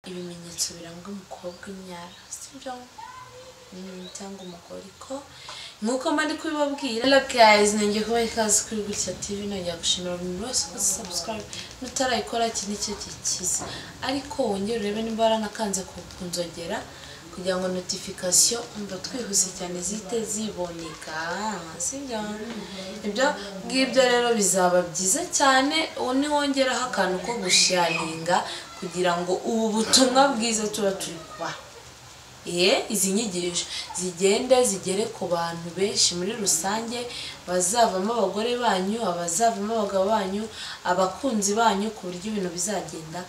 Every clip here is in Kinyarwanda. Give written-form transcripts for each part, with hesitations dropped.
ibimenyetso biranga umukobwa w'imyara sibyo cyangwa umugore ko nkuko mari kubibabwira. Hello guys, nenge kuba ikaze kuri GUTYA TV, nongera gushimira buri wese subscribe nutarayikora iki nicyo kiza, ariko wongere urebe nimba waranakanze kunzogera kugira ngo notification umva twihuse cyane zite ziboneka sibyo. Ibyo ngibyo rero bizaba byiza cyane, ni wongeraho akantu ko gusharinga kugira ngo ubu butumwa bwiza tuba turi kuba izi nyigisho zigende zigere ku bantu benshi muri rusange, bazavamo abagore banyu, abazavamo abagabo banyu, abakunzi banyu, ku buryo ibintu bizagenda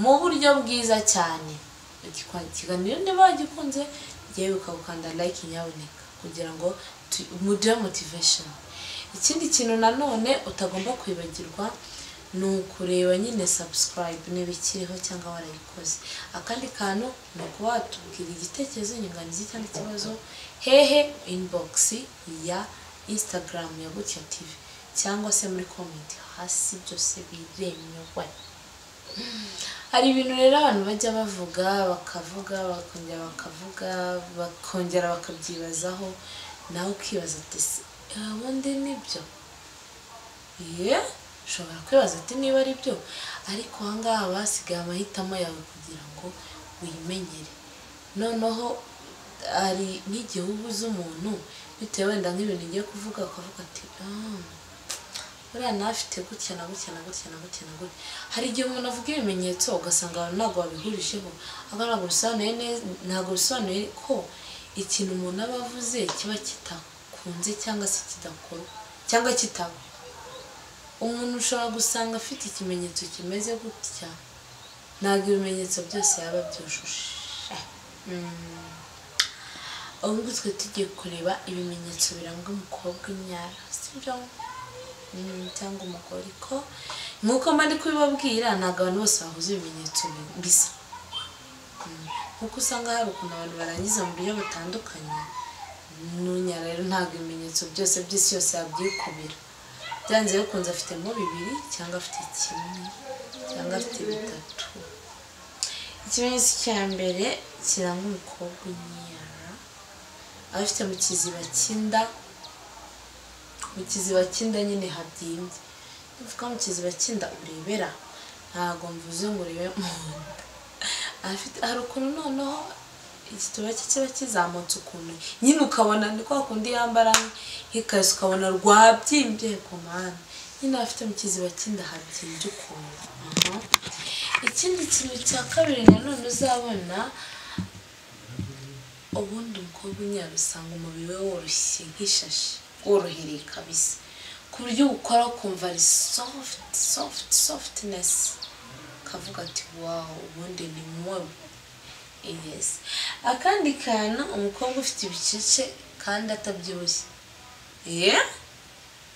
mu buryo bwiza cyane. Ikiganiro niba wagikunze ngiye ukabukanda like nyaboneka kugira ngo mugire motivation. Ikindi kintu nanone utagomba kwibagirwa ni ukureba nyine subscribe n'ibikiriho cyangwa warayikoze. Akandi kantu ni ukuba watubwira igitekerezo, inyunganizi cyangwa ikibazo hehe inbox ya Instagram ya GUTYA TV cyangwa se muri comment hasi, byose biremewe. Hari ibintu rero abantu bajya bavuga bakongera bakabyibazaho, nawe ukibaza ati ubundi nibyo? Ushobora kwibaza ati niba ari byo, ariko ahangaha basigaye amahitamo yawe kugira ngo wimenyere. Noneho ari nk'igihugu z'umuntu bitewe wenda nk'ibintu ngiye kuvuga, akavuga ati buriya nafite gutya na gutya na gutya na gutya na gutya. Hari igihe umuntu avuga ibimenyetso ugasanga abantu ntabwo babihurisheho, ntabwo bisobanuye ko ikintu umuntu aba avuze kiba kitakunze cyangwa se kidakorwa cyangwa kitaba. Umuntu ushobora gusanga afite ikimenyetso kimeze gutya, ntabwo ibimenyetso byose yaba byujuje. Ubwo twe tugiye kureba ibimenyetso biranga umukobwa w'imyara sibyo cyangwa umugore ko nkuko mari kubibabwira, ntabwo abantu bose bahuza ibimenyetso bisa. Nkuko usanga hari ukuntu abantu barangiza mu buryo butandukanye, n'unyara rero ntabwo ibimenyetso byose by'isi yose yabyikubira. Byanze bikunze afitemo bibiri cyangwa afite kimwe cyangwa afite bitatu. Ikimenyetso cya mbere kiranga umukobwa w'imyara, afite mu kiziba cy'inda nyine habyimbye. Uvuga mu kiziba cy'inda urebera, ntabwo mvuze ngo urebe mu nda. Hari ukuntu noneho igituba cye kiba kizamutse ukuntu nyine ukabona ni kwa kundi yambara nk'ikazi ukabona rwabyimbye ku mpande, nyine afite mu kiziba cy'inda habyimbye ukuntu. Ikindi kintu cya kabiri nanone uzabona, ubundi umukobwa w'imyara usanga umubiri we woroshye nk'ishashi, worohereye kabisa, ku buryo ukora ukumva ari softness, kavuga ati wow ubundi ni mwowe. Yes. Akandi kantu, umukobwa ufite ibicece kandi atabyibushye.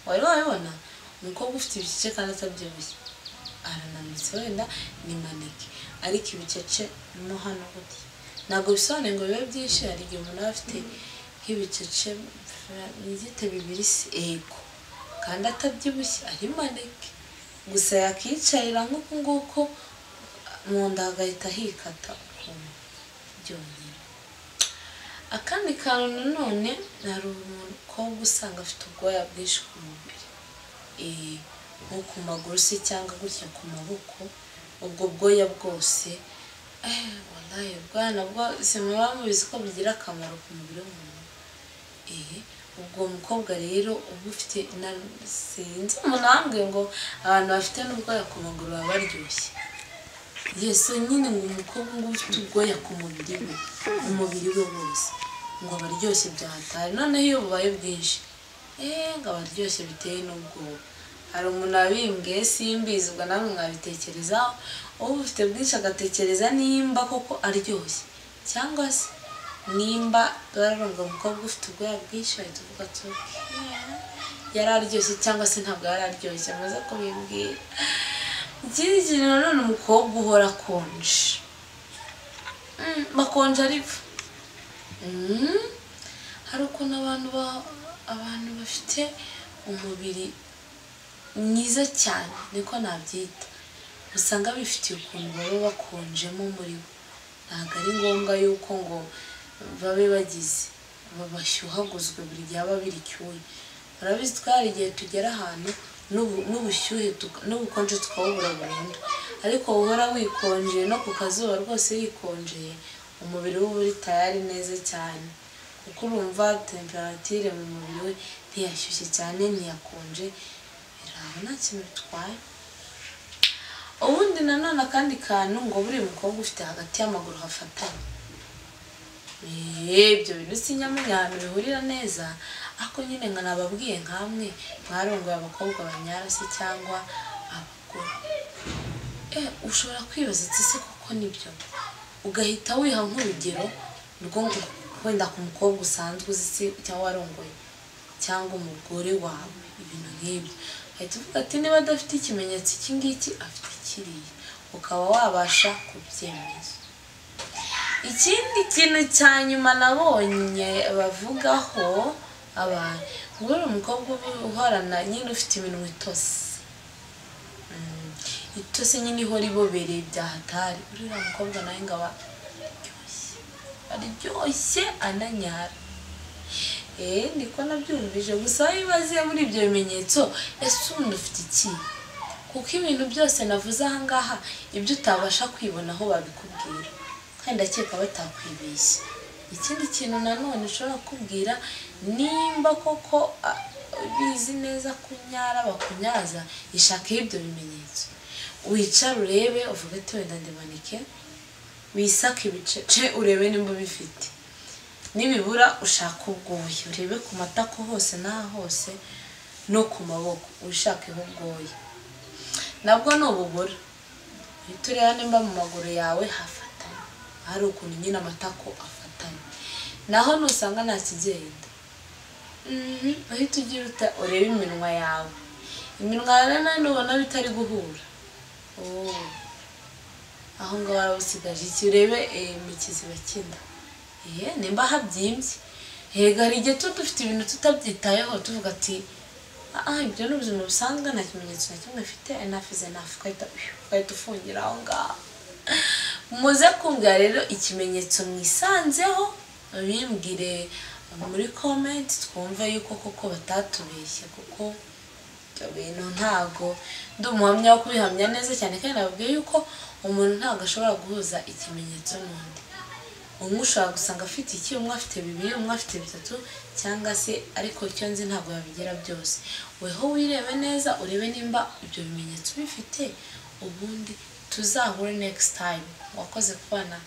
Wari wabibona? Umukobwa ufite ibicece kandi atabyibushye arananutse, wenda ni maneke, ariko ibicece mo hano gutya ntabwo bisobanuye ngo bibe byinshi. Hari igihe umuntu aba afite nk'ibicece n'igite bibiri kandi atabyibushye ari maneke, gusa yakicarira nk'uku nguku mu nda hagahita hikata ukuntu byonyine. Akandi kantu nanone, hari umukobwa usanga afite ubwoya bwinshi ku mubiri, nko ku maguru se cyangwa gutya ku maboko. Ubwo bwoya bwose wallahi ubwoya nabwo simuba mubizi ko bigira akamaro ku mubiri w'umuntu. Ubwo mukobwa rero uba ufite sinzi umunambwe ngo abantu bafite n'ubwoya ku maguru baba baryoshye. Yesu nyine ngo umukobwa ngo ufite ubwoya ku mubiri we, umubiri we wose ngo abaryoshye byahatari. Noneho iyo bubaye bwinshi ngo abaryoshye biteye n'ubwoba. Hari umuntu wabimbwiye simbizi, ubwo namwe mwabitekerezaho. Uba ufite bwinshi agatekereza nimba koko aryoshye cyangwa se nimba bararonga umukobwa ufite ubwoya bwinshi bahita uvuga ati yari aryoshye cyangwa se ntabwo yari aryoshye. Amaze kubimbwira. Ikindi kintu nanone, umukobwa uhora akonje, bakonje ari ivu. Hari ukuntu abantu bafite umubiri mwiza cyane, niko nabyita, usanga bifitiye ukuntu baba bakonjemo muri bo. ntabwo ari ngombwa yuko ngo babe bagize babashyuhaguzwe buri gihe aba biri cyuye. Murabizi twari igihe tugera ahantu n'ubushyuhe n'ubukonje tukabubura burundu, ariko uhora wikonje no ku kazuba rwose yikonjeye umubiri we uri tayari neza cyane, kuko urumva temperature mu mubiri we ntiyashyushye cyane ntiyakonje, biraba nta kintu bitwaye. Ubundi nanone akandi kantu ngo buri mukobwa ufite hagati y'amaguru hafatanye. Ibyo bintu sinyamenya ahantu bihurira neza, ako nyine nka nababwiye nkamwe mwarongoye abakobwa banyara se cyangwa abagore. Ushobora kwibaza ati se koko nibyo, ugahita wiha nk'urugero rwo wenda ku mukobwa usanzwe uzi cyangwa warongoye cyangwa umugore wawe, ibintu nk'ibyo ahita uvuga ati niba adafite ikimenyetso iki ngiki afite kiriya, ukaba wabasha kubyemeza. Ikindi kintu cya nyuma nabonye bavugaho abantu, nguri umukobwa uhorana nyine ufite iminwa itose, itose nyine ihora ibobereye bya hatari, uriya mukobwa nawe ngo aba aryoshye ananyara. Niko nabyumvise, gusa wibaze muri ibyo bimenyetso ese umuntu ufite iki? Kuko ibintu byose navuze aha ngaha ibyo utabasha kwibonaho babikubwira, kandi ndakeka batakwibeshye. Ikindi kintu nanone ushobora kubwira, nimba koko bizi neza kunyara bakunyaza, ishakaho ibyo bimenyetso, wicara urebe uvuga ati wenda ndimanike, wisake ibice urebe nimba bifite, nibibura ushaka ubwoya urebe ku matako hose n'aha hose no ku maboko ushakeho ubwoya, nabwo nububura uhita ureba nimba mu maguru yawe hafatanye, hari ukuntu nyine amatako afatanye, naho nusanga nta kigenda uhita ugira urebe iminwa yawe, iminwa yawe nayo nubona bitari guhura, aho ngaho warabusigaje iki, urebe mu kiziba cy'inda nimba habyimbye. Hari igihe tuba dufite ibintu tutabyitayeho tuvuga ati ibyo ni ubuzima busanzwe nta kimenyetso na kimwe mfite, enough is enough, ugahita ufungira aho ngaho. Muze kumbwira rero ikimenyetso mwisanzeho, bimbwire muri comment twumve yuko koko batatubeshye, kuko ibyo bintu ntago ndi umuhamya wo kubihamya neza cyane, kandi nababwiye yuko umuntu ntago ashobora guhuza ikimenyetso n'undi. Umwe ushobora gusanga afite iki, umwe afite bibiri, umwe afite bitatu cyangwa se, ariko icyo nzi ntabwo yabigira byose. Weho wirebe neza urebe nimba ibyo bimenyetso bifite, ubundi tuzahure next time. Wakoze kubana